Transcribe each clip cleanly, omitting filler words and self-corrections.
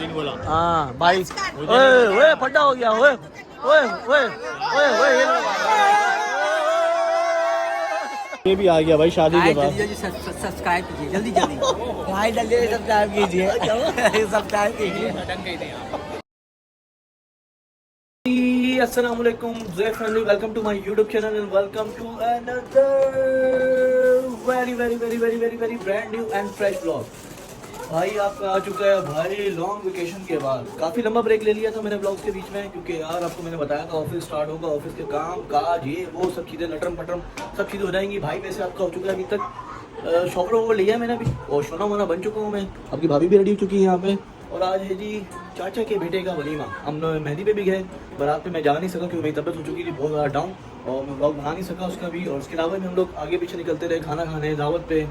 नहीं बोला। हाँ भाई, ओए ओए फटा हो गया, ओए ओए ओए ओए ओए, ये भी आ गया भाई शादी के बाद। जल्दी सब्सक्राइब कीजिए, जल्दी जल्दी भाई जल्दी सब्सक्राइब कीजिए, सब्सक्राइब कीजिए। अस्सलाम वालेकुम, welcome to my YouTube channel and welcome to another very very very very very very brand new and fresh vlog. भाई आपका आ चुका है भाई लॉन्ग वेकेशन के बाद। काफ़ी लंबा ब्रेक ले लिया था मैंने ब्लॉग्स के बीच में, क्योंकि यार आपको मैंने बताया था ऑफिस स्टार्ट होगा, ऑफिस के काम काज ये वो सब चीज़ें लटरम पटरम सब चीज़ें हो जाएंगी। भाई वैसे आपका हो चुका है अभी तक, शॉपर वॉपर लिया मैंने अभी और सोना मोना बन चुका हूँ मैं। आपकी भाभी भी रेडी हो चुकी है यहाँ पे। और आज है जी चाचा के बेटे का वलीमा। हम मेहंदी पे भी गए, बारात पे मैं जा नहीं सका क्योंकि मेरी तबीयत हो चुकी थी बहुत ज़्यादा डाउन और मैं ब्लॉग बना नहीं सका उसका भी। और उसके अलावा भी हम लोग आगे पीछे निकलते रहे खाना खाने, दावत पे,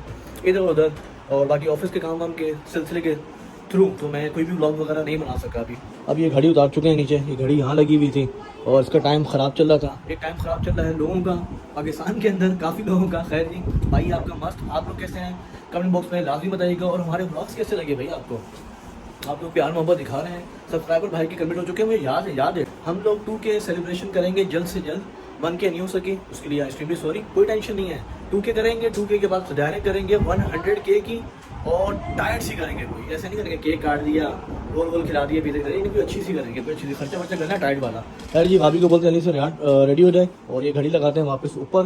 इधर उधर और बाकी ऑफिस के काम वाम के सिलसिले के थ्रू, तो मैं कोई भी ब्लॉग वगैरह नहीं बना सका अभी। अब ये घड़ी उतार चुके हैं नीचे, ये घड़ी यहाँ लगी हुई थी और इसका टाइम ख़राब चल रहा था। एक टाइम ख़राब चल रहा है लोगों का पाकिस्तान के अंदर, काफ़ी लोगों का। खैर जी भाई आपका मस्त, आप लोग कैसे हैं कमेंट बॉक्स में लाजमी बताइएगा। और हमारे ब्लॉग्स कैसे लगे भाई आपको, आप लोग प्यार मोहब्बत दिखा रहे हैं। सब्सक्राइबर भाई के कमेंट हो चुके हैं, मुझे याद है हम लोग 2K सेलिब्रेशन करेंगे जल्द से जल्द। 1K नहीं हो सकी उसके लिए एक्सट्रीमली सॉरी, कोई टेंशन नहीं है। 2K करेंगे, 2K के बाद डायरेक्ट करेंगे 100K की और टाइट सी करेंगे। कोई ऐसे नहीं करेंगे केक काट दिया गोल गोल खिला दिया पीते करेंगे, कोई अच्छी सी करेंगे, कोई अच्छी सी खर्चा वर्चा करना टाइट वाला। खैर जी भाभी को बोलते हैं जल्दी से रेडी हो जाए और ये घड़ी लगाते हैं वापस ऊपर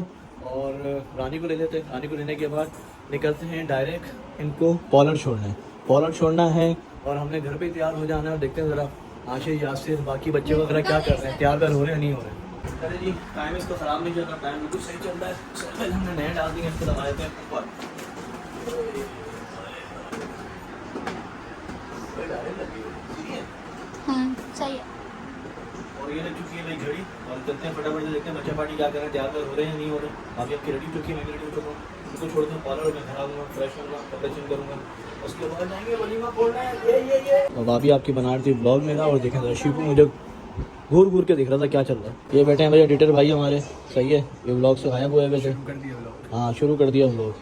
और रानी को ले लेते हैं। रानी को लेने के बाद निकलते हैं डायरेक्ट इनको पॉलर छोड़ना है और हमने घर पे तैयार हो जाना है। और देखते हैं ज़रा आशीष यासिर बाकी बच्चे वगैरह क्या कर रहे हैं, तैयार हो रहे हैं नहीं हो रहे हैं। अरे जी टाइम इसको ख़राब नहीं चल रहा, टाइम बिल्कुल सही चल रहा है। सबसे पहले हमने नया डाल दिया, इसको दबा देते हैं ऊपर। सही है। और ये लग चुकी है भाई घड़ी और चलते हैं फटाफट से देखते हैं बच्चा पार्टी क्या कर रहे हैं, तैयार हो रहे हैं नहीं हो रहे। अभी आपकी रेडी हो चुकी है, मैं भी रेडी हो चुका हूँ। उनको छोड़ दूँ पार्लर में, घर आऊँगा, फ्रेश होऊंगा, कपड़े चेंज करूँगा, उसके बाद जाएंगे वलीमा खोलना है। ये और भाभी आपकी बना रही थी ब्लॉग मेरा। और देखें शिपू मुझे घूर के दिख रहा था क्या चल रहा है। ये बैठे हैं भाई एडिटर भाई हमारे, सही है। ये ब्लॉग से गायब हुए वैसे, हाँ शुरू कर दिया ब्लॉग।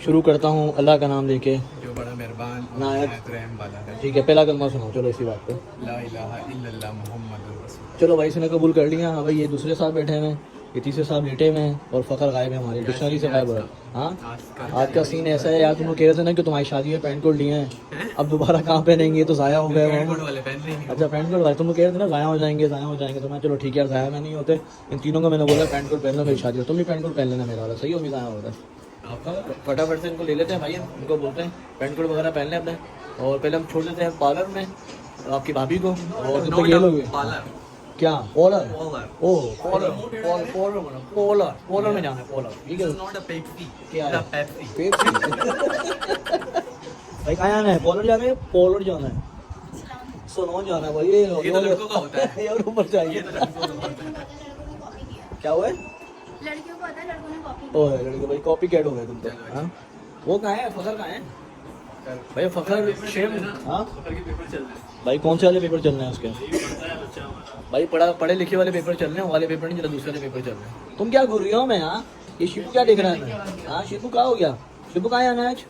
शुरू करता हूँ अल्लाह का नाम लेके जो बड़ा मेहरबान नायत रहम वाला है। ठीक है, पहला कलमा सुनाओ चलो इसी बात पे। ला इलाहा इल्लल्लाह मुहम्मदुर रसूल। चलो भाई इसने कबूल कर लिया। हाँ भाई ये दूसरे साहब बैठे हैं, ये तीसरे साहब लेटे हुए हैं और फ़खर गायब है हमारे डिक्शनरी से गायब है। हाँ आज का सीन ऐसा है यार, तुम लोग कह रहे थे ना कि तुम्हारी शादी में पैंट कोट लिए हैं, अब दोबारा कहाँ पहनेंगे, तो ज़ाया हो गए वो। अच्छा पैंट कोट भाई तुम लोग कह रहे थे ना ज़ाया हो जाएंगे तो मैं चलो ठीक है ज़ाया में नहीं होते। इन तीनों को मैंने बोला पैंट कोट पहनना मेरी शादी हो, तुम भी पैंट कोट पहन लेना मेरा वाला, सही हो भी ज़ाया होता है। फटाफट से इनको ले लेते हैं भाई, इनको बोलते हैं पैंट कोट वगैरह पहन लें अपने। और पहले हम छोड़ देते हैं पार्लर में आपकी भाभी को। और जब तक ये लोग क्या पोलर में जाना है, पोलर ठीक है क्या है भाई कहाँ जाना है, पोलर जाना है, पोलर जाना है, सोनोन जाना है भाई। ये तो लड़कों का होता है और ऊपर चाहिए क्या हुआ है, लड़कियों को आता है, लड़कों ने कॉपी ओह लड़के भाई कॉपी कैट हो गए तुम तो। हाँ वो कहाँ है, फखर कहाँ है भाई, फखर शेम। हाँ भाई कौन से वाले पेपर चल रहे हैं उसके भाई, पढ़े लिखे वाले पेपर चल रहे हैं, वाले पेपर नहीं चल रहे, दूसरे वाले पेपर चल रहे हैं। तुम क्या घूर रही हो मैं, हाँ ये शिपू क्या देख रहा है मैं, हाँ शिपू कहाँ हो गया, शिपू कहाँ आना आज,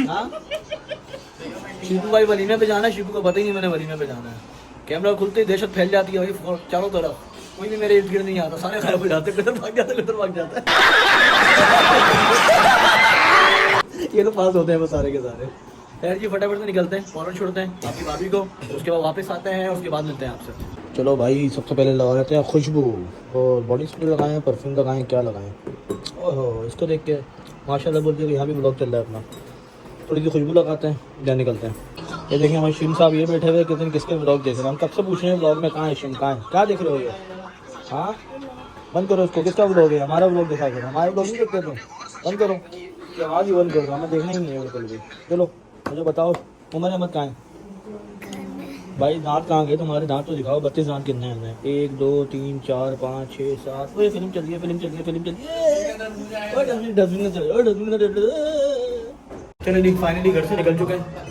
हाँ शिपू भाई वलीमे पे जाना है, शिपू को पता ही नहीं मैंने वलीमे पे जाना है। कैमरा खुलते ही दहशत फैल जाती है भाई चारों तरफ, कोई भी मेरे इर्द गिर्द नहीं आता, सारे गायब हो जाते, किधर भाग जाता है ये तो पास होते हैं बस सारे के सारे। खैर जी फटाफट से निकलते हैं, फौरन छोड़ते हैं आपकी भाभी को, उसके बाद वापस आते हैं, उसके बाद मिलते हैं आपसे। चलो भाई सबसे पहले लगा लेते हैं खुशबू और बॉडी स्प्रे लगाएं, परफ्यूम लगाएं, क्या लगाएं। ओहो इसको देख के माशाल्लाह बोलते हैं कि यहाँ भी ब्लॉग चल रहा है अपना, थोड़ी सी खुशबू लगाते हैं जहाँ निकलते हैं। ये देखें हमारे शिम साहब ये बैठे हुए कितने किसके ब्लॉग देख रहे हैं, हम कब से पूछ रहे हैं ब्लॉग में कहाँ है शिम, कहाँ है, क्या देख रहे हो ये, हाँ बंद करो इसको, किसका ब्लॉग है, हमारा ब्लॉग दिखा करो, हमारे ब्लॉग नहीं देखते तुम, बंद करो ये आवाज़ ही बंद करो, हमें देखना ही नहीं है बिल्कुल भी। चलो मुझे बताओ उमर अहमद कहाँ है भाई, दांत कहाँ गए तुम्हारे, दांत तो दिखाओ, 32 दांत कितने हैं, 1 2 3 4 5 6 7। वो ये फिल्म चल रही है चलो फाइनली घर से निकल चुके हैं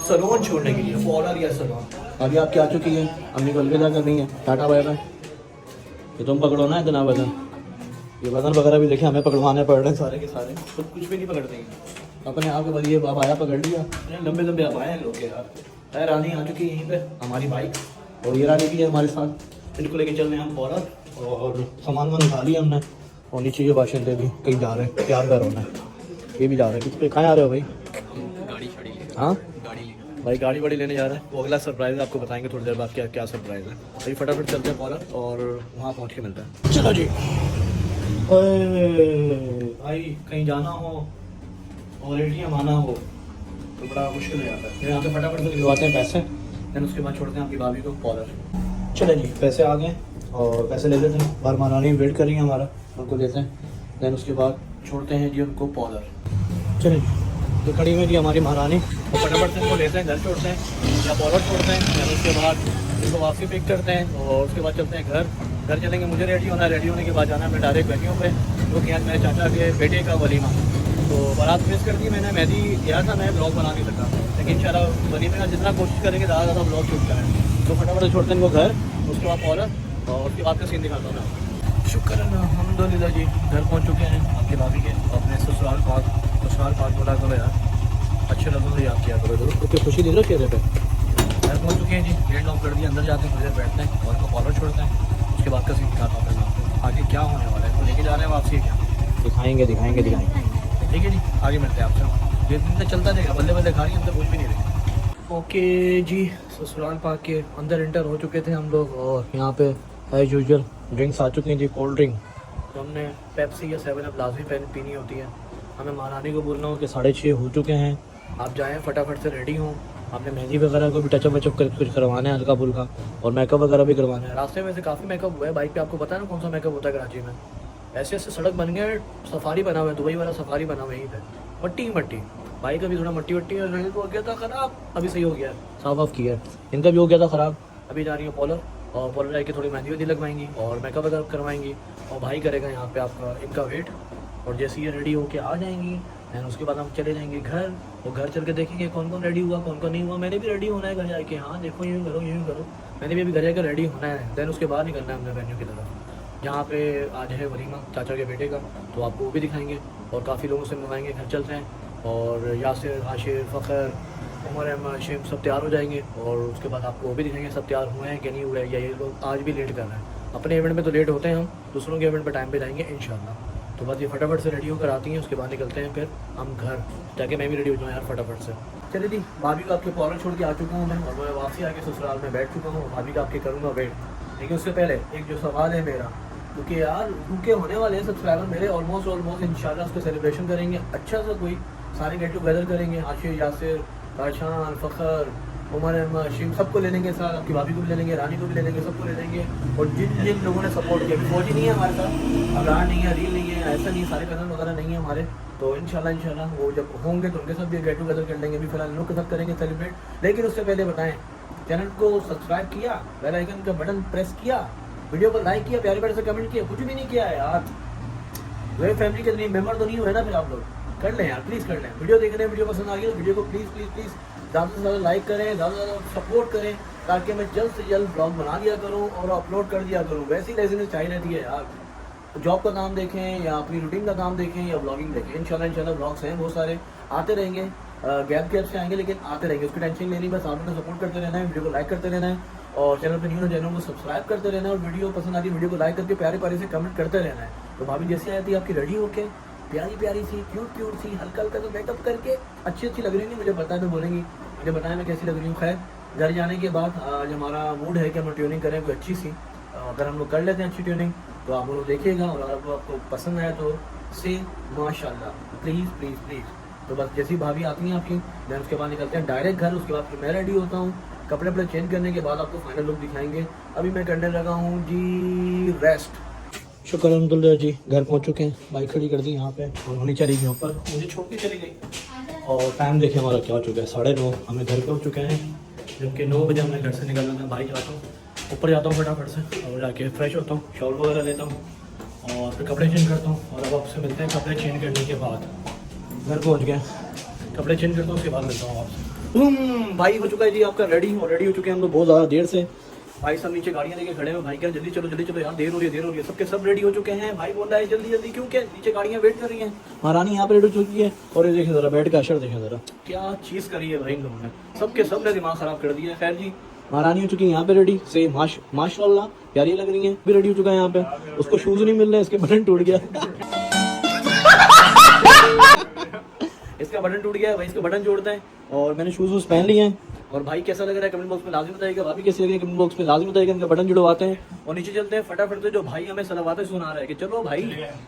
सलोन छोड़ने के लिए, फॉलर या सलोन। अभी आपकी आ चुकी है, अम्मी को अलविदा कर रही है, टाटा बाय बाय। ये तुम पकड़ो ना इतना वजन, ये वजन वगैरह भी देखे हमें पकड़वाने पड़ रहे हैं सारे के सारे, खुद कुछ भी नहीं पकड़ते हैं अपने आप के। बस ये बाबाया पकड़ लिया, लंबे लंबे आबाए हैं लोग के यार, है। रानी आ चुकी है यहीं पे, हमारी बाइक, और ये रानी भी है हमारे साथ। इनको लेके चल रहे हैं हम फौरन, और सामान वामान उठा लिया हमने, और नीचे ये बाशिंदे भी कहीं जा रहे हैं, तैयार कर रहे हैं। ये भी जा रहे हैं, किस पे कहाँ आ रहे हो भाई? गाड़ी छड़ी ले हाँ गाड़ी ले भाई गाड़ी वाड़ी लेने जा रहे हैं, वो अगला सरप्राइज़ आपको बताएंगे थोड़ी देर बाद क्या क्या सरप्राइज़ है। अभी फटाफट चलते हैं फौरन और वहाँ पहुँच के मिलते हैं। चलो जी। भाई कहीं जाना हो और एटीएम आना हो तो बड़ा मुश्किल हो जाता है। यहाँ से फटाफट से निकलवाते हैं पैसे, देन उसके बाद छोड़ते हैं आपकी भाभी को पॉलर। चले जी, पैसे आ गए और पैसे ले लेते हैं। बार महारानी वेट कर रही है हमारा, उनको देते हैं, देन उसके बाद छोड़ते हैं जी उनको पॉलर। चले जी, तो खड़ी में जी हमारी महारानी, तो फटाफट से उनको लेते हैं, घर छोड़ते हैं या पॉलर छोड़ते हैं, देन उसके बाद इसको वापसी पिक करते हैं और उसके बाद चलते हैं घर चलेंगे। मुझे रेडी होना है, रेडी होने के बाद जाना है मैं डायरेक्ट वेन्यू पे, क्योंकि आज मेरे चाचा के बेटे का वलीमा, तो बारात मिस कर दी मैंने। मेहंदी गया था, मैं ब्लॉग बना नहीं सका, लेकिन इंशाल्लाह वलीमे का जितना कोशिश करेंगे ज़्यादा ज़्यादा ब्लॉग शूट करें। तो फटाफट छोड़ते हैं इनको घर, उसके बाद पॉलर, और उसके बाद का सीन दिखाता हूँ मैं। शुक्र है अल्हम्दुलिल्लाह जी, घर पहुँच चुके हैं आपके भाभी के अपने ससुराल पाक बोला करो यार, अच्छे लोगों को याद किया करो जरूर, क्योंकि खुशी दिख रहा है चेहरे पे। घर पहुँच चुके हैं जी, गेट लॉक कर दिया, अंदर जाते हैं, थोड़ी देर बैठते हैं और उनको कॉलर छोड़ते हैं। उसके बाद का सीन दिखाता हूँ मैं आपको, आगे क्या होने वाला है, तो लेके जा रहे हैं वापसी, क्या दिखाएंगे। ठीक है जी, आगे मिलते हैं आपसे। ये दिन तक चलता रहेगा, बल्ले बल्ले खा रही, हम तो कुछ भी नहीं रहे। ओके जी, ससुराल पाक के अंदर इंटर हो चुके थे हम लोग, और यहाँ पे एज यूजुअल ड्रिंक्स आ चुकी हैं जी, कोल्ड ड्रिंक। तो हमने पेप्सी या 7 अप लाजमी पीनी होती है। हमें महारानी को बोलना हो कि 6:30 हो चुके हैं, आप जाएँ फटाफट से रेडी हों। आपने मेहंदी वगैरह को भी टचअप वचअप कर कुछ करवाना है हल्का फुल्का, और मेकअप वगैरह भी करवाना है। रास्ते में से काफ़ी मेकअप हुआ है बाइक पे, आपको पता है ना कौन सा मेकअप होता है कराची में। ऐसे ऐसे सड़क बन गए, सफारी बना हुआ है, दुबई वाला सफारी बना हुआ है यहीं पे, मट्टी। बाइक अभी थोड़ा मट्टी हो गया था ख़राब, अभी सही हो गया है, साफ ऑफ किया है। इनका भी हो गया था ख़राब, अभी जा रही है पॉलर, और पॉलर जाके थोड़ी मेहंदी वेहंदी लगवाएंगी और मेकअप वगैरह करवाएंगी, और भाई करेगा यहाँ पे आपका इनका वेट। और जैसे ये रेडी होके आ जाएंगी, एंड उसके बाद हम चले जाएंगे घर, और घर चल के देखेंगे कौन कौन रेडी हुआ, कौन कौन नहीं हुआ। मैंने भी रेडी होना है घर जाके, हाँ देखो यूँ करो, मैंने भी अभी घर जाकर रेडी होना है। देन उसके बाद निकलना है हमने वेन्यू की तरफ, जहाँ पे आज है वलीमा चाचा के बेटे का, तो आपको वो भी दिखाएंगे और काफ़ी लोगों से मिलवाएंगे। घर चलते हैं, और यासिर, हाशिर, फ़खर, उमर, अहमद, शेम सब तैयार हो जाएंगे, और उसके बाद आपको वो भी दिखाएंगे सब तैयार हुए हैं कि नहीं हुए, या ये लोग आज भी लेट कर रहे हैं। अपने इवेंट में तो लेट होते हैं हम, दूसरों के इवेंट पर टाइम पे जाएंगे इंशाल्लाह। तो बस ये फटाफट से रेडी होकर आती हैं, उसके बाद निकलते हैं फिर हम घर, जाके मैं भी रेडी हो जाऊँ यार फटाफट से। चलिए जी, भाभी का आपके पॉलर छोड़ के आ चुका हूँ मैं, और मैं वापसी आके ससुराल में बैठ चुका हूँ। भाभी का आपके करूँगा वेट, लेकिन उससे पहले एक जो सवाल है मेरा, क्योंकि यार उनके होने वाले हैं सब्सक्राइबर मेरे ऑलमोस्ट इंशाल्लाह उसका सेलिब्रेशन करेंगे अच्छा सा, कोई सारे गेट टुगेदर करेंगे। आशिर, यासिर, राशान, फ़खर, उमर, अहमद, शीम सबको ले लेंगे साथ, आपकी भाभी को भी ले लेंगे, रानी को भी ले लेंगे, सबको ले लेंगे। और जिन जिन लोगों ने सपोर्ट किया, अभी फौजी नहीं है हमारे साथ, अबरार नहीं है, रील नहीं है, ऐसा नहीं है, सारे कज़न वगैरह नहीं है हमारे, तो इंशाल्लाह वो जब होंगे तो उनके साथ भी गेट टुगेदर कर लेंगे। अभी फिलहाल इन लोग के साथ करेंगे सेलिब्रेट, लेकिन उससे पहले बताएं, चैनल को सब्सक्राइब किया, बेल आइकन का बटन प्रेस किया, वीडियो को लाइक किया, प्यारे प्यारे से कमेंट किया, कुछ भी नहीं किया है यार। वे फैमिली के नहीं मेम्बर तो नहीं हुए ना, फिर आप लोग कर लें यार, प्लीज़ कर लें। वीडियो देख रहे हैं, वीडियो पसंद आ गई तो वीडियो को प्लीज़ ज़्यादा से ज़्यादा लाइक करें, ज़्यादा से ज़्यादा सपोर्ट करें, ताकि मैं जल्द से जल्द ब्लॉग बना दिया करूँ और अपलोड कर दिया करूँ। वैसी लेज़ीनेस चाहिए रहती है यार, जॉब का काम देखें या अपनी रूटीन का काम देखें या ब्लॉगिंग देखें। इंशाल्लाह ब्लॉग्स हैं बहुत सारे, आते रहेंगे, गैप से आएंगे, लेकिन आते रहेंगे, उसकी टेंशन लेनी, बस आप लोगों को सपोर्ट करते रहना है, वीडियो को लाइक करते रहना है, और चैनल पर न्यू है चैनल को सब्सक्राइब करते रहना है, और वीडियो पसंद आती है वीडियो को लाइक करके प्यारे प्यारे से कमेंट करते रहना है। तो भाभी जैसी आई थी आपकी रेडी होके, प्यारी सी, क्यूट सी, हल्का सा मेकअप करके अच्छी लग रही है, मुझे पता है तो बोलेंगी, मुझे बताया मैं कैसी लग रही हूँ। खैर घर जाने के बाद आज हमारा मूड है कि हम ट्यूनिंग करें कोई अच्छी सी, अगर हम लोग कर लेते हैं अच्छी ट्यूनिंग तो आप लोग देखिएगा, और अगर आपको पसंद आए तो से माशाल्लाह, प्लीज़। तो बस जैसी भाभी आती हैं आपकी, देन उसके बाद निकलते हैं डायरेक्ट घर। उसके बाद फिर मैं रेडी होता हूँ, कपड़े वपड़े चेंज करने के बाद आपको फाइनल लुक दिखाएंगे। अभी मैं करने लगा हूँ जी रेस्ट। शुक्र अल्हम्दुलिल्लाह जी, घर पहुँच चुके हैं, बाइक खड़ी कर दी यहाँ पे, और होनी चली गई ऊपर, मुझे छोड़ के चली गई। और टाइम देखिए हमारा क्या हो चुका है, 9:30 हमें घर पहुँच चुके हैं, जबकि 9 बजे हमें घर से निकलना है। भाई जाता हूँ ऊपर, जाता हूँ फटाफट से, और जाके फ्रेश होता हूँ, शॉल वगैरह लेता हूँ, और फिर कपड़े चेंज करता हूँ, और अब आपसे मिलते हैं कपड़े चेंज करने के बाद। घर पहुँच गए, कपड़े चेंज करता हूँ, उसके बाद मिलता हूँ आपसे। भाई हो चुका है जी आपका रेडी हो चुके हैं हम लोग बहुत ज़्यादा देर से, भाई सब नीचे गाड़ियाँ लेके खड़े हैं, भाई क्या जल्दी चलो यार, देर हो रही है। सबके सब रेडी हो चुके हैं, भाई बोल रहा है जल्दी क्यों, क्या नीचे गाड़ियाँ वेट कर रही हैं। महारानी यहाँ पे रेडी हो चुकी है और ये देखें जरा बैठ के अशर देखें जरा, क्या चीज़ करी है भाई इन लोगों ने, सबके सब ने दिमाग खराब कर दिया है। खैर जी, महारानी हो चुकी है यहाँ पे रेडी से, माशाल्लाह प्यारी लग रही है। भी रेडी हो चुका है यहाँ पे, उसको शूज नहीं मिल रहे, इसके बटन टूट गया इसका बटन टूट गया है भाई, इसके बटन जोड़ते हैं। और मैंने शूज पहन लिए हैं। और भाई कैसा लग रहा है कमेंट बॉक्स में लाजमी बताइएगा, भाभी कैसे लग रही है कमेंट बॉक्स में लाजमी बताइएगा। इनका बटन जुड़वाते हैं और नीचे चलते हैं फटाफट से। जो भाई हमें सलावाते सुना रहा है कि चलो भाई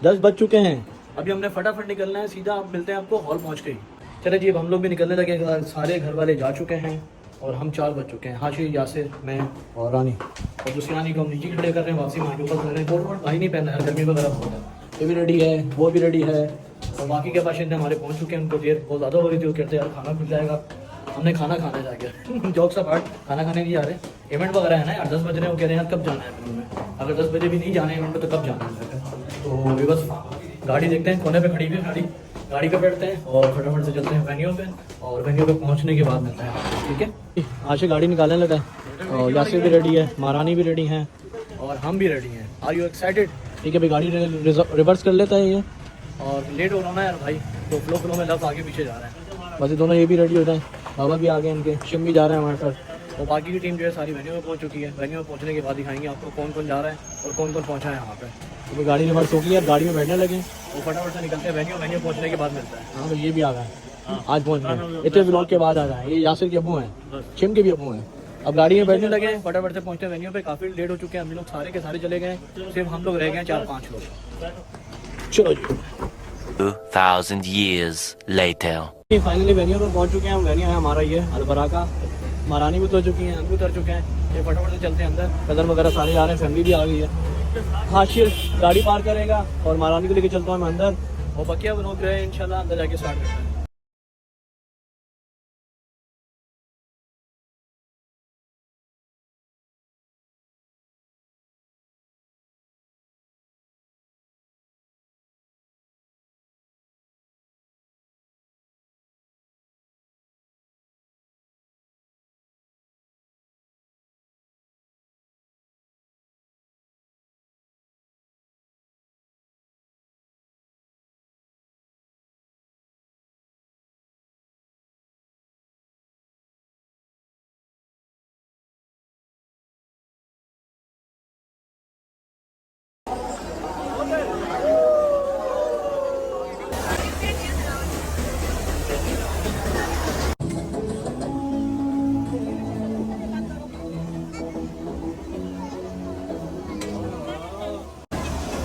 10 बज चुके हैं, अभी हमने फटाफट निकलना है, सीधा आप मिलते हैं आपको हॉल पहुँच के ही। चले जी, अब हम लोग भी निकलने लगे, सारे घर वाले जा चुके हैं और हम 4 बज चुके हैं। हाशी, यासिर, मैं और रानी। और दूसरी रानी को हम नीचे खड़े कर रहे हैं, वापसी माँ के ऊपर कर रहे हैं। कोट भाई नहीं पहना है, गर्मी वगैरह बहुत है। ये भी रेडी है, वो भी रेडी है और बाकी के बाशिंदे हमारे पहुंच चुके हैं। उनको देर बहुत ज़्यादा हो रही थी, वो कहते यार खाना खुल जाएगा, हमने खाना खाने जाके जॉक सा पार्ट खाना खाने नहीं जा रहे, इवेंट वगैरह है ना यार, 10 बज रहे हैं। वो कह रहे हैं यार कब जाना है इवेंट में, अगर 10 बजे भी नहीं जाना है इवेंट में तो कब जाना है। तो अभी बस गाड़ी देखते हैं, कोने पे खड़ी हुई है गाड़ी पे बैठते हैं और फटाफट से चलते हैं वेन्यू पे, और वेन्यू पे पहुंचने के बाद मिलते हैं, ठीक है। आज से गाड़ी निकालने लगा है और यासिर भी रेडी है, महारानी भी रेडी हैं और हम भी रेडी हैं। Are you excited? ठीक है भाई, गाड़ी रिवर्स कर लेता है ये, और लेट हो रहा है यार भाई, तो फ्लो में लफ आगे पीछे जा रहे हैं। बस ये दोनों ये भी रेडी हो जाए, बाबा भी आ गए इनके, शिम भी जा रहे हैं हमारे साथ। और बाकी की टीम जो है सारी वेन्यू में पहुंच चुकी है। वेन्यू में पहुंचने के बाद दिखाएंगे आपको कौन कौन जा रहा है और कौन कौन पहुंचा है यहाँ पे। तो गाड़ी रिवर्स हो गई है, गाड़ी में बैठने लगे और फटाफट से निकलते हैं वेन्यू पहुंचने के बाद मिलता है। हाँ भाई, ये भी आ गए, आज पहुँच गए, इतने ब्लॉग के बाद आ जाए। ये यासिर के अब्बू हैं, शिम के भी अब्बू हैं। अब गाड़ी में बैठने लगे हैं, फटाफट से पहुंचते हैं वेन्यू पे। काफ़ी लेट हो चुके हैं, हम लोग सारे के सारे चले गए, सिर्फ हम लोग रह गए 4-5 लोग। चलो जी, 2000 years later. फाइनली वेन्यू पर पहुंच चुके हैं हम। वेन्यू है हमारा ये अलबरा का, महारानी भी उतर चुकी हैं, हम भी उतर चुके हैं। ये फटाफट से चलते हैं अंदर, कदर वगैरह सारे आ रहे हैं, फैमिली भी आ गई है। हाशिर गाड़ी पार करेगा और महारानी को लेकर चलता हूँ मैं अंदर, और बकिया लोग जो है इंशाल्लाह अंदर जाके स्टार्ट करते हैं।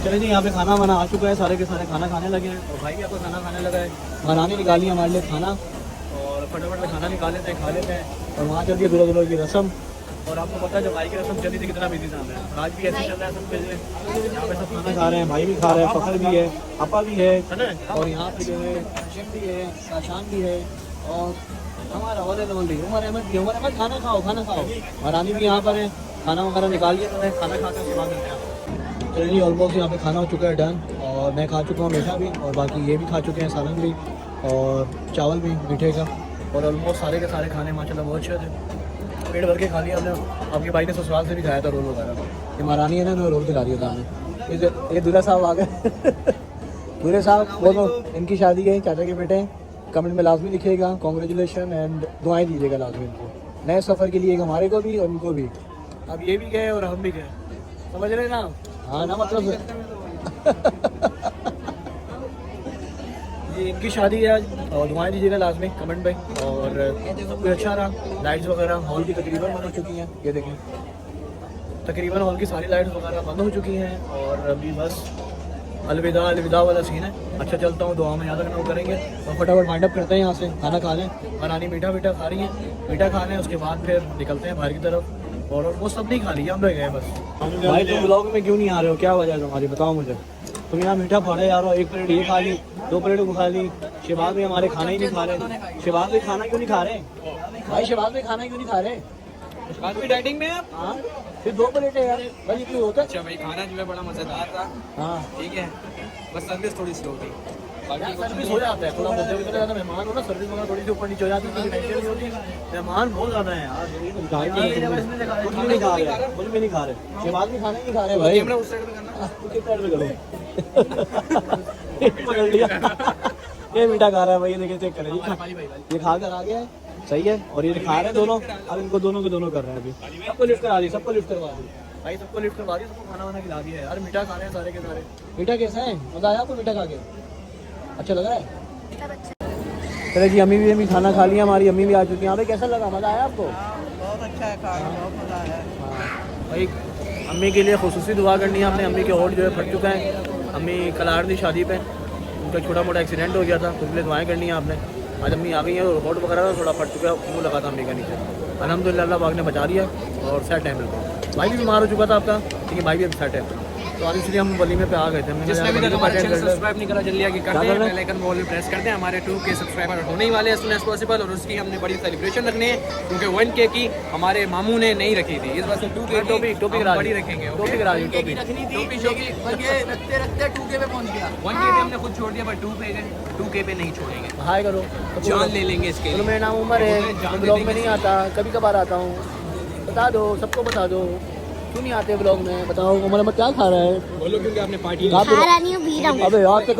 चले जी, यहाँ पे खाना वाना आ चुका है, सारे के सारे खाना खाने लगे हैं और भाई भी आपको खाना खाने लगा है। महारानी निकाली हमारे लिए खाना और फटाफट में खाना निकाल लेते हैं, खा लेते हैं। और वहाँ चलती है दूल्हा दुल्हन की रस्म, और आपको पता है जब भाई की रस्म चली थी कितना बिजी था है, आज भी ऐसे चल रहा है सब पे। यहाँ पे सब खाना खा रहे हैं, भाई भी खा रहे हैं, फखर भी है, अपा भी है, और यहाँ पे जो है शिम भी है, शाशान भी है, और हमारा वाले भी उमर अहमद भी। उमर अहमद खाना खाओ। महारानी भी यहाँ पर है, खाना वगैरह निकाल लिया, तो खाना खाते हैं बाद में। चलिए ऑलमोस्ट यहाँ पे खाना हो चुका है डन, और मैं खा चुका हूँ मीठा भी, और बाकी ये भी खा चुके हैं सालन भी और चावल भी मीठे का, और ऑलमोस्ट सारे के सारे खाने माशाल्लाह बहुत अच्छे थे, पेट भर के खा लिया हमने। आपके भाई ने ससुराल से भी खाया था रोल वगैरह, ये महारानी है ना, रोल खिला दिया था हमें। ये दूल्हा साहब आ गए दूल्हे साहब वो तो इनकी शादी है, चाचा के बेटे। कमेंट में लाजमी लिखिएगा कॉन्ग्रेचुलेशन एंड दुआएं दीजिएगा लाजमी इनको, नए सफ़र के लिए हमारे को भी और उनको भी। अब ये भी गए और हम भी गए, समझ रहे ना? हाँ ना, मतलब ये इनकी शादी है आज, और दुआएं दीजिएगा लाजमी कमेंट पे। और सब कुछ अच्छा रहा, लाइट्स वगैरह हॉल की तकरीबन बंद हो चुकी हैं, ये देखें तकरीबन हॉल की सारी लाइट्स वगैरह बंद हो चुकी हैं, और अभी बस अलविदा वाला सीन है। अच्छा चलता हूँ, दुआ में याद रखना वो करेंगे, और फटाफट वाइंड अप करते हैं यहाँ से, खाना खा लें। बनानी मीठा खा रही है, मीठा खा लें, उसके बाद फिर निकलते हैं बाहर की तरफ। और वो सब नहीं खा लिया, हम लोग गए बस। भाई तुम ब्लॉग में क्यों नहीं आ रहे हो, क्या वजह है तुम्हारी, बताओ मुझे। तुम यहाँ मीठा फाड़े यार, एक प्लेट ये खा ली, 2 प्लेट वो खा ली, शहबाज में हमारे खाना ही नहीं खा रहे। शहबाज में खाना क्यों नहीं खा रहे भाई, शहबाज में खाना क्यों नहीं खा रहे? बाद में डाइटिंग में आप? हाँ फिर 2 प्लेट है यार भाई, क्यों होता है? अच्छा भाई, खाना जो है बड़ा मज़ेदार था। हाँ ठीक है, बस सर्विस थोड़ी स्लो थी, बाकी सर्विस हो जाता है थोड़ा बहुत, जब इतना ज़्यादा मेहमान हो ना सर्विस वगैरह थोड़ी सी ऊपर नीचे हो जाती है, टेंशन नहीं होती। मेहमान बहुत ज़्यादा है यार, कुछ भी नहीं खा रहे, कुछ भी नहीं खा रहे, ये बात भी खाने नहीं खा रहे भाई। कैमरा उस साइड में करना। किस साइड में करो पकड़ लिया। ये मीठा खा रहा है भाई, देखिए चेक करें, ये खा कर आ गया है, सही है। और ये खा रहे हैं दोनों, अब इनको दोनों के दोनों कर रहे हैं अभी। सबको लिफ्ट करा दी, सबको लिफ्ट करवा दी भाई, सबको लिफ्ट करवा दी, सबको खाना वाना खिला दिया है यार। मीठा खा रहे हैं सारे के सारे। मीठा कैसा है, मज़ा आया आपको मीठा खा के? अच्छा लग रहा है? चलो जी, अम्मी भी अभी खाना खा लिया, हमारी अम्मी भी आ चुकी हैं। अभी कैसा लगा, मज़ा आया आपको? बहुत अच्छा है, खाना बहुत मज़ा आया। भाई अम्मी के लिए खुसूसी दुआ करनी है आपने। अम्मी के होठ जो है फट चुका है, अम्मी कल आ रही थी शादी पे, उनका छोटा मोटा एक्सीडेंट हो गया था, तो इसलिए दुआएं करनी है आपने। आज अम्मी आ गई है और होठ वगैरह थोड़ा फट चुका है, मुँह लगा था अम्मी का नीचे, अल्हम्दुलिल्लाह अल्लाह पाक ने बचा लिया और सेट है बिल्कुल। भाई भी बीमार हो चुका था आपका, लेकिन भाई भी अब सेट है। तो आज इसलिए हम वलीमे पे आ गए थे। जिसने अभी तक हमारे चैनल सब्सक्राइब नहीं करा जल्दी आके कर दें, बेल आइकन वो प्रेस कर दें। हमारे 2K सब्सक्राइबर होने ही वाले हैं सून एज पॉसिबल, और उसकी हमने बड़ी सेलिब्रेशन रखनी है, क्योंकि 1K की हमारे मामू ने नहीं रखी थी, इस वजह से 2K टोपी बड़ी रखेंगे। टोपी करा दी, टोपी रखते रखते 2K पे पहुंच गया। 1K पे हमने खुद छोड़ दिया, पर 2K पे नहीं छोड़ेंगे, हाय करो, जान ले लेंगे इसके चलो। लिए। मेरा नाम उमर है, मैं ब्लॉग में नहीं आता, कभी कभार आता हूँ। बता दो, सबको बता दो, क्यों नहीं आते ब्लॉग में? बताओ उमर अहमद क्या खा रहा है? बोलो, क्योंकि आपने पार्टी अबे यार तो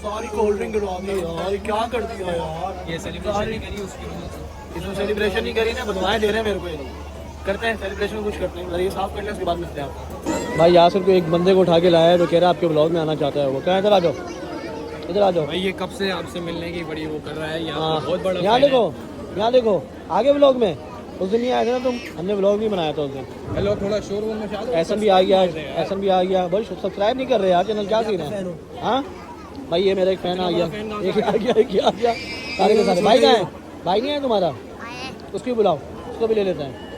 सॉरी, कोल्ड ड्रिंक गिरवा दी यार, क्या कर दिया यार। ये सेलिब्रेशन नहीं करी उसकी वजह से। इसमें सेलिब्रेशन नहीं करी ना, बदवाएं दे रहे हैं मेरे को ये लोग। करते हैं सेलिब्रेशन में, कुछ करते हैं, ये साफ कर लें उसके बाद मिलते हैं आप। भाई यासिर को एक बंदे को उठा के लाया है, तो कह रहा है आपके ब्लॉग में आना चाहता है। वो कहाँ, इधर आ जाओ, इधर आ जाओ भाई ये कब से आपसे मिलने की बड़ी वो कर रहा है, यहाँ बहुत बड़ा यहाँ fan है। देखो, यहाँ देखो, आगे ब्लॉग में उस दिन नहीं आए थे ना तुम, हमने ब्लॉग नहीं बनाया था उस दिन। हेलो, थोड़ा शोर वोर मचा दो। ऐसा भी आ गया, ऐसा भी आ गया। भाई सब्सक्राइब नहीं कर रहे यार चैनल, क्या सीन है? हाँ भाई, ये मेरा एक फैन आ गया, एक आ गया, एक आ गया, सारे के सारे। भाई कहाँ है? भाई नहीं है तुम्हारा? उसको भी बुलाओ, उसको भी ले लेते हैं।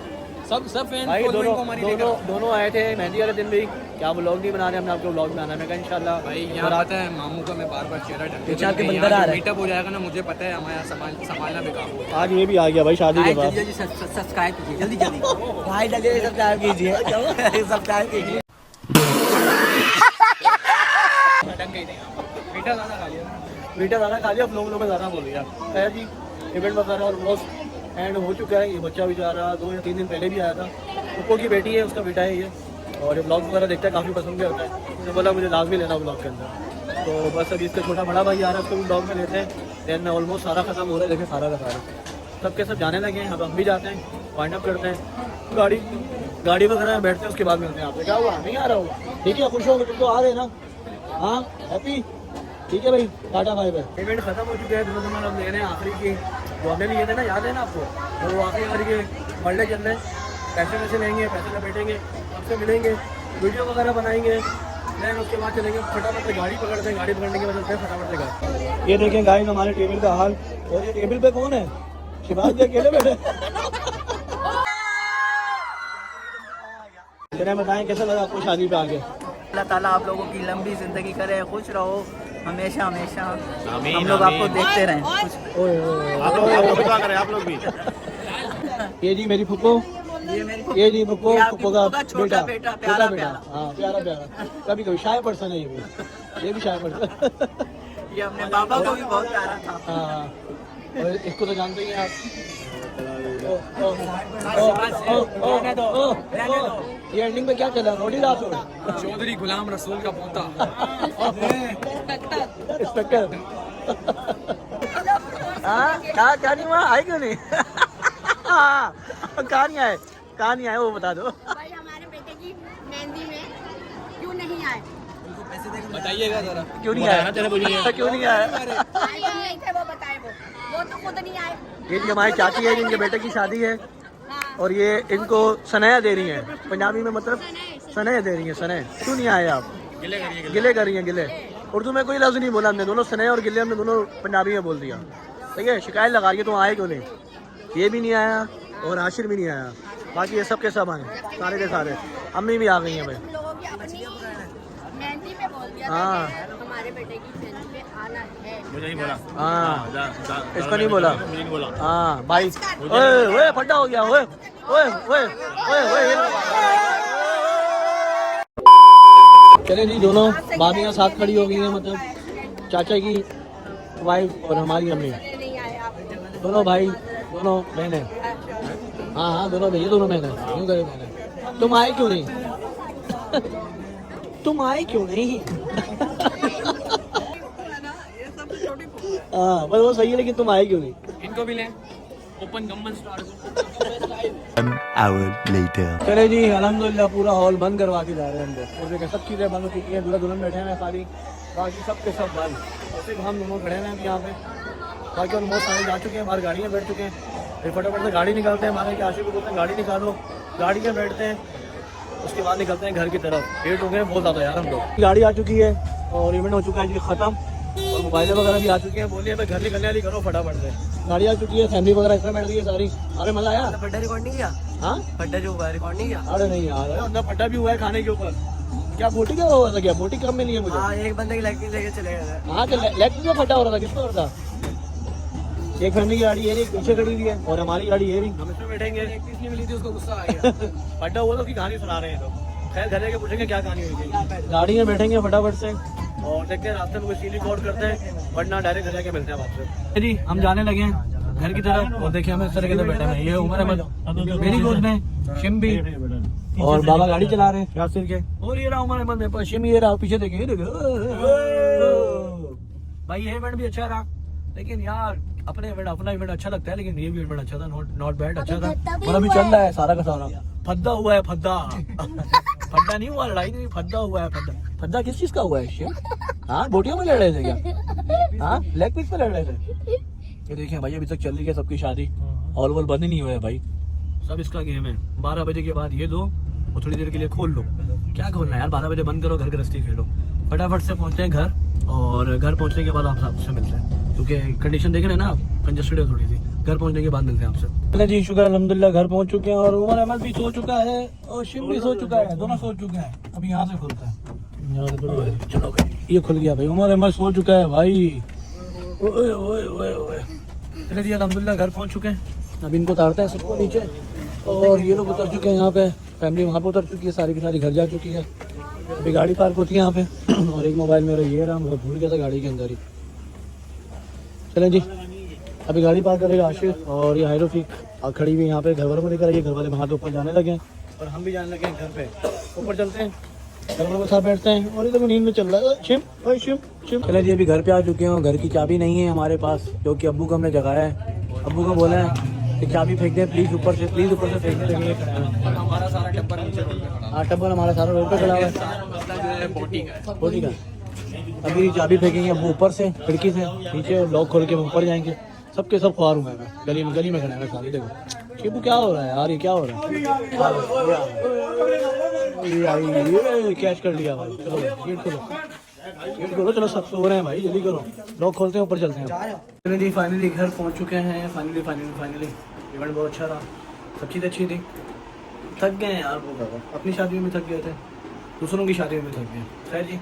सब फैन भाई दोनों आए थे मेहंदी वाले दिन भी। क्या ब्लॉग नहीं बना रहे, हमने आपको ब्लॉग में आना है। मैं कहा इंशाल्लाह भाई यहाँ पता है मामू का मैं बार चेहरा पीछे आपके बंदर आ रहा है। मीटअप हो जाएगा ना, मुझे पता है हमारे यहाँ संभालना बेकाबू है। आज ये भी आ गया भाई शादी के बाद। जल्दी सब्सक्राइब कीजिए, जल्दी जल्दी भाई डालिए, सब्सक्राइब कीजिए, सब्सक्राइब कीजिए। मीठा ज़्यादा खा लिया, मीठा ज़्यादा खा लिया, लोगों ने ज़्यादा बोल दिया। खैर जी, इवेंट वगैरह ऑलमोस्ट एंड हो चुका है। ये बच्चा भी जा रहा, 2 या 3 दिन पहले भी आया था। उपो की बेटी है, उसका बेटा है ये, और ये ब्लॉग वगैरह देखता है, काफ़ी पसंद भी होता है। उसने बोला मुझे लास्ट भी लेना ब्लॉग के अंदर, तो बस अभी इसका छोटा बड़ा भाई आ रहा है, उसको भी ब्लॉग में लेते हैं। देन ऑलमोस्ट सारा खत्म हो रहा है, देखें सारा का सारा सबके सब जाने लगे हैं। अब हम भी जाते हैं, वाइंड अप करते हैं, गाड़ी वगैरह में बैठते हैं, उसके बाद मिलते हैं आपसे। क्या हुआ, नहीं आ रहा होगा? ठीक है, खुश हो गए तुम तो, आ गए ना? हाँ हैप्पी, ठीक है भाई, टाटा बाय बाय। इवेंट खत्म हो चुके हैं, दोनों हम ले रहे हैं आखिरी की, जो हमने लिए थे ना, याद है ना आपको? तो वो आखिरी बारी के बर्थडे चल रहे हैं, पैसे वैसे लेंगे, पैसे लपेटेंगे, आपसे मिलेंगे, वीडियो वगैरह बनाएंगे, देन उसके बाद चलेंगे फटाफट से गाड़ी पकड़ते हैं। गाड़ी पकड़ने के बाद चलते हैं फटाफट से घर। ये देखें गाइस हमारे टेबल का हाल। और ये टेबल पे कौन है? शिवाज जी अकेले बैठे। बताएं कैसा लगा आपको शादी पे आके? अल्लाह ताला आप लोगों की लंबी ज़िंदगी करे, खुश रहो हमेशा हमेशा, हम लोग आपको देखते रहें। आप लोग भी। ये जी मेरी फुप्पो, ये जी फुप्पो का छोटा बेटा, प्यारा प्यारा, हाँ प्यारा प्यारा, कभी कभी शाय पर्सन है ये भी शाय पर्सन। ये अपने पापा को भी बहुत प्यारा था। हाँ, और इसको तो जानते ही हैं आप। ये एंडिंग में क्या चला, रोटी रात हो? चौधरी गुलाम रसूल का पोता। इंस्पेक्टर। हाँ क्या नहीं हुआ, आए क्यों नहीं? कहाँ नहीं आए, कहाँ नहीं आए वो बता दो। भाई हमारे बेटे की मेहंदी में क्यों नहीं आए? बताइएगा जरा, क्यों नहीं आया? क्यों नहीं आया? नहीं थे, वो बताए, वो तो खुद नहीं आए। ये जी हमारी चाची है, जिनके बेटे की शादी है, और ये इनको सनया दे रही हैं, पंजाबी में मतलब सनया दे रही हैं। सनया क्यों नहीं आए आप? गिले कर रही हैं, गिले। उर्दू में कोई लफ्ज़ नहीं बोला हमने, दोनों सनया और गिले हमने दोनों पंजाबी में बोल दिया। ठीक है, शिकायत लगा रही है तुम आए क्यों नहीं? ये भी नहीं आया और आशिर भी नहीं आया, बाकी ये सब के सब आए, सारे के सारे। अम्मी भी आ गई हैं भाई। लोगों की अपनी मेहंदी पे बोल दिया हाँ। हमारे बेटे की फैमिली में आना है। मुझे नहीं बोला। हाँ इसको नहीं बोला। मुझे नहीं बोला। हाँ भाई, ओए ओए फटा हो गया, ओए ओए ओए ओए ओए। चले जी, दोनों भाभियाँ साथ खड़ी हो गई हैं, मतलब चाचा की वाइफ और हमारी अम्मी, नहीं आए आप। दोनों भाई, दोनों बहनें। हाँ हाँ, दोनों भैया, दोनों बहनें, क्यों करे बहनें? तुम आए क्यों नहीं? तुम आए क्यों नहीं? हाँ बस वो सही है, लेकिन तुम आए क्यों नहीं? इनको भी लें ओपन गम्मन स्टार को। 1 hour later. चले जी, अल्हम्दुलिल्लाह पूरा हॉल बंद करवा के जा रहे हैं हम लोग। और देखिए सब चीज़ें बंद हो चुकी हैं, दूल्हा दुल्हन बैठे हैं खाली, बाकी सब के सब बंद। और सिर्फ हम दोनों खड़े हैं यहाँ पे, बाकी और बहुत सारे जा चुके हैं, बाहर गाड़ियाँ बैठ चुके हैं। फिर फटाफट से गाड़ी निकालते हैं, हमारे क्या आशिक को बोलते हैं गाड़ी निकालो, गाड़ी में बैठते हैं, उसके बाद निकलते हैं घर की तरफ। लेट हो गए बहुत ज़्यादा यार हम लोग। गाड़ी आ चुकी है और इवेंट हो चुका है जी ख़त्म, और मोबाइलें वगैरह भी आ चुकी हैं। बोलिए मैं घर निकलने वाली, करो फटाफट से। गाड़ी आ चुकी है, फैमिली वगैरह इसमें बैठ गई है सारी। अरे मज़ा आया? फड्डा रिकॉर्ड नहीं किया? हाँ फड्डा जो हुआ रिकॉर्ड नहीं किया? अरे नहीं यार, अंदर फटा भी हुआ है खाने के ऊपर। क्या बोटी क्या हुआ था? क्या बोटी कम में नहीं है मुझे? हाँ, एक बंदे की लेग पीस लेके चले गए थे। हाँ, लेग पीस फटा हो रहा था, किसका हो रहा था? एक फैमिली की गाड़ी ये रही, पीछे खड़ी हुई है, और हमारी गाड़ी ये रही, हम इसमें बैठेंगे। एक पीस नहीं मिली थी, उसको गुस्सा आ गया। फटा हुआ तो की कहानी सुना रहे हैं तो। खैर घर जाके पूछेंगे क्या कहानी हुई थी। गाड़ी में बैठेंगे फटाफट से और देखते हैं रास्ते में कोई सीन रिकॉर्ड करते हैं, वरना डायरेक्ट घर जाके मिलते हैं आपसे। जी हम जाने लगे हैं घर की तरफ, और देखिए हम इस तरह के बैठे हैं। ये उमर अहमद मेरी गोद में, शिम्बी और बाबा गाड़ी चला रहे हैं यासिर के, और ये रहा उमर अहमद मेरे पास, शिम्बी ये रहा पीछे, देखिए ये देखिए भाई। ये इवेंट भी अच्छा रहा, लेकिन यार अपने इवेंट, अपना इवेंट अच्छा लगता है, लेकिन ये भी इवेंट अच्छा था, नॉट बैड, अच्छा था। और अभी चल रहा है सारा का सारा, फद्दा हुआ है, फद्दा फद्दा नहीं हुआ, लड़ाई नहीं, फद्दा हुआ है। फद्दा फद्दा किस चीज का हुआ है? शिव, हाँ बोटियों में लड़ रहे थे क्या? हाँ लेग पीस में लड़ रहे थे। ये देखिए भाई, अभी तक चल रही है सबकी शादी, हॉल वॉल बंद ही नहीं हुआ है भाई, सब इसका गेम है। 12 बजे के बाद ये दो और थोड़ी देर के लिए खोल लो। क्या खोलना है यार, 12 बजे बंद करो, घर गृहस्थी खेलो। फटाफट से पहुंचते हैं घर, और घर पहुंचने के बाद आप आपसे मिलते हैं, क्योंकि कंडीशन देख रहे हैं ना आप, कंजस्टेड है थोड़ी सी। घर पहुंचने के बाद मिलते हैं आपसे। चलिए जी, शुक्र अल्हम्दुलिल्लाह घर पहुंच चुके हैं, और उमर अहमद भी सो चुका है और शिम भी सो चुका है, दोनों सो चुके हैं। अभी यहाँ से खुलता है, यहाँ से चलो भाई, ये खुल गया भाई, उमर अहमद सो चुका है भाई। ओए ओए ओए ओए। चलिए जी अल्हम्दुलिल्लाह घर पहुंच चुके हैं। अब इनको उतारते हैं सबको नीचे, और ये लोग उतर चुके हैं यहाँ पे, फैमिली वहाँ पे उतर चुकी है, सारी की सारी घर जा चुकी है। अभी गाड़ी पार्क होती है यहाँ पे, और एक मोबाइल मेरा ये रहा, मैं भूल गया था गाड़ी के अंदर ही। चलें जी, अभी गाड़ी पार्क करेगा आशिफ, और ये हायरोफिक खड़ी हुई यहाँ पे, घर वालों को लेकर आइए। घर वाले वहाँ पे ऊपर जाने लगे हैं, और हम भी जाने लगे हैं घर पे। ऊपर चलते हैं, घर वालों के साथ बैठते हैं, और इधर नींद में चल रहा है शिम, ओए शिम शिम। चले जी, अभी घर पे आ चुके हैं, और घर की चाबी नहीं है हमारे पास, क्योंकि अब्बू को हमने जगाया है। अब्बू को बोला है कि चाबी फेंक दें प्लीज़ ऊपर से, प्लीज़ ऊपर से फेंक दें। हमारा सारा टब्बर नीचे रोड पे खड़ा है। हाँ टब्बर हमारा सारा रोड पे खड़ा हुआ है, मसला जो है बोटी का है। बोटी का। अभी चाबी फेंकेंगे अब ऊपर से, खिड़की से नीचे, लॉक खोल के ऊपर जाएंगे। सबके सब ख्वार हुए हैं, गली में खड़े हैं सारी। देखो शिबू क्या हो रहा है यार, ये क्या हो रहा है? ये कैच कर लिया भाई। चलो गेट खोलो, गेट खोलो, चलो सब सो रहे हैं भाई, जल्दी करो, लॉक खोलते हैं, ऊपर चलते हैं। चलिए जी फाइनली घर पहुंच चुके हैं, फाइनली इवेंट बहुत अच्छा रहा, सब चीज़ अच्छी थी। थक गए हैं यार बहुत ज़्यादा, अपनी शादियों में थक गए थे, दूसरों की शादियों में थक गए। खैर जी,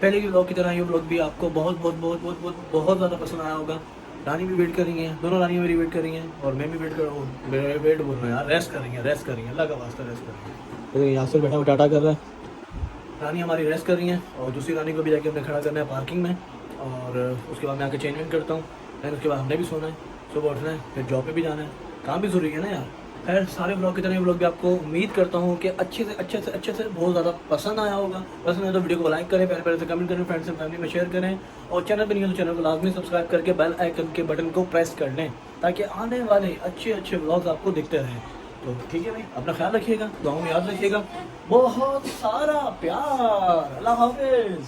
पहले के ब्लॉग की तरह ये ब्लॉग भी आपको बहुत ज़्यादा पसंद आया होगा। रानी भी वेट कर रही हैं, दोनों रानियाँ मेरी वेट कर रही हैं, और मैं भी वेट कर रहा हूँ, वेट बोल रहा हूँ यार, रेस्ट कर रही हैं, अल्लाह का वास्ता रेस्ट कर रही हैं। यासिर बैठा हुआ टाटा कर रहा है, रानी हमारी रेस्ट कर रही हैं, और दूसरी रानी को भी जाके हमने खड़ा करना है पार्किंग में, और उसके बाद मैं आके चेंज वेंज करता हूँ। फिर उसके बाद हमने भी सोना है, सुबह उठना है, फिर जॉब पे भी जाना है, काम भी ज़रूरी है ना यार। खैर सारे ब्लॉग की तरह ब्लॉग भी आपको उम्मीद करता हूँ कि अच्छे से बहुत ज़्यादा पसंद आया होगा। पसंद है तो वीडियो को लाइक करें, पहले से कमेंट करें, फ्रेंड्स एंड फैमिली में शेयर करें, और चैनल पर नहीं है तो चैनल को लाजमी सब्सक्राइब करके बेल आइकन के बटन को प्रेस कर लें, ताकि आने वाले अच्छे ब्लॉग्स आपको दिखते रहें। तो ठीक है भाई, अपना ख्याल रखिएगा, दुआओं में याद रखिएगा, बहुत सारा प्यार, अल्लाह हाफिज़।